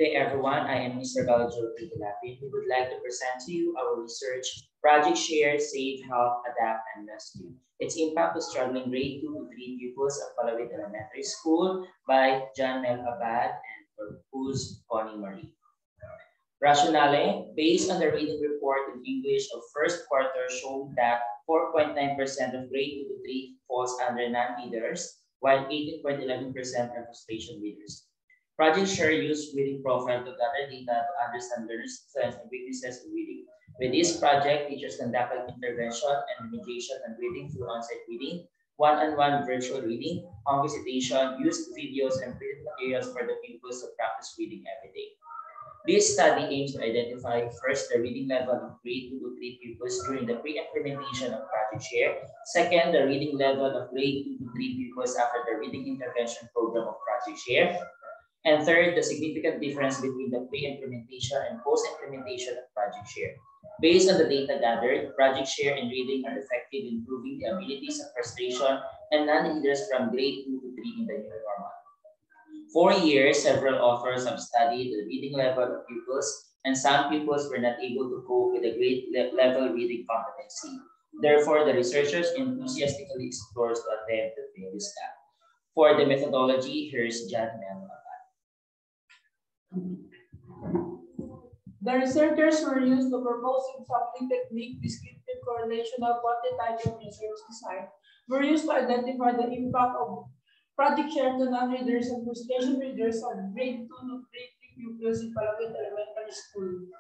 day, everyone. I am Mr. Galajo Lapin. We would like to present to you our research, Project Share, Save, Help, Adapt, and Rescue. Its impact to struggling grade 2 to 3 pupils of Palawit Elementary School by John Mel Abad and Purpose Connie Marie. Rationale, based on the reading report in English of first quarter, showed that 4.9% of grade 2 to 3 falls under non-readers, while 18.11% are frustration readers. Project Share used reading profile to gather data to understand learners' strengths and weaknesses in reading. With this project, teachers conducted intervention and remediation on reading through on-site reading, one-on-one virtual reading, home visitation, used videos and printed materials for the pupils to practice reading every day. This study aims to identify first the reading level of grade 2 to 3 pupils during the pre-implementation of Project Share, second the reading level of grade 2 to 3 pupils after the reading intervention program of Project Share, and third the significant difference between the pre-implementation and post-implementation of Project Share. Based on the data gathered, Project Share and reading are effective in improving the abilities of frustration and non-readers from grade 2 to 3 in the new normal. For years, several authors have studied the reading level of pupils, and some pupils were not able to cope with the grade level reading competency. Therefore, the researchers enthusiastically explore to attempt to fill this gap. For the methodology, here's John Mel. The researchers were used to propose in sampling technique, descriptive correlation of quantitative research design were used to identify the impact of Project Share to non-readers and frustration readers on grade 2 to grade 3 pupils in Palawit Elementary School.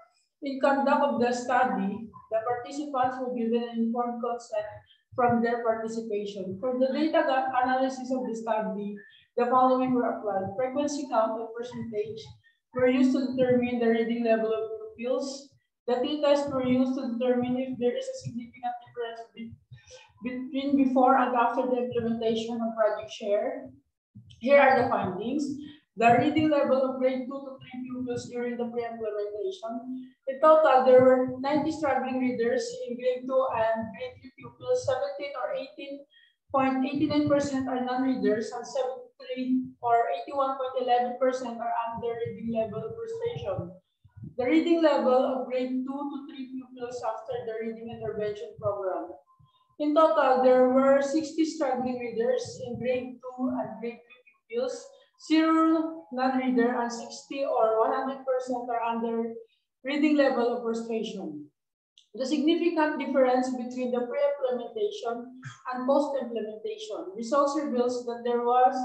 In conduct of the study, the participants were given an informed consent from their participation. For the data analysis of the study, the following were applied. Frequency count and percentage were used to determine the reading level of pupils. The t-test were used to determine if there is a significant difference between before and after the implementation of Project Share. Here are the findings. The reading level of grade 2 to 3 pupils during the pre-implementation. In total, there were 90 struggling readers in grade 2 and grade 3 pupils. 17 or 18.89% are non-readers and 73 or 81.11% are under reading level of frustration. The reading level of grade 2 to 3 pupils after the reading intervention program. In total, there were 60 struggling readers in grade 2 and grade 3 pupils, 0 non-reader, and 60 or 100% are under reading level of frustration. The significant difference between the pre-implementation and post-implementation results reveals that there was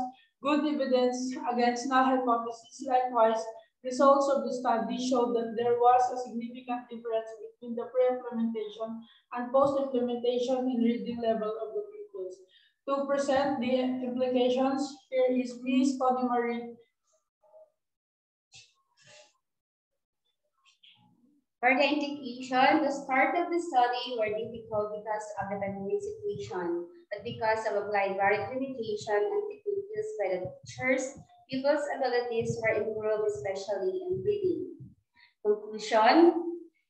good evidence against null hypothesis. Likewise, results of the study showed that there was a significant difference between the pre-implementation and post-implementation in reading level of the pupils. To present the implications, here is Ms. Connie Marie. For the indication, the start of the study were difficult because of the pandemic situation, but because of applied varied limitation and techniques used by the teachers, pupils' abilities were improved, especially in reading. Conclusion,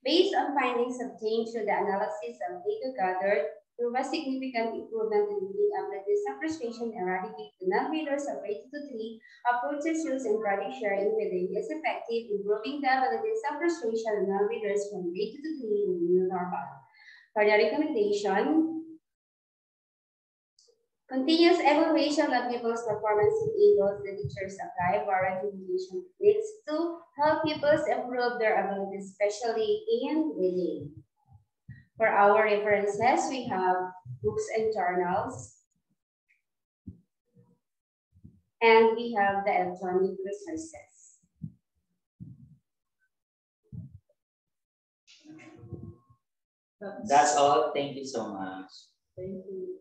based on findings obtained through the analysis of data gathered, there was significant improvement in reading abilities and frustration eradicated to non-readers of grade 2 to 3. Approaches used in Project Share in reading is effective, improving the abilities and frustration of non-readers from grade 2 to 3 in the new normal. For the recommendation, continuous evaluation of pupils' performance enables the teachers apply varied remediation techniques to help pupils improve their abilities, especially in reading. For our references, we have books and journals, and we have the electronic resources. That's all. Thank you so much. Thank you.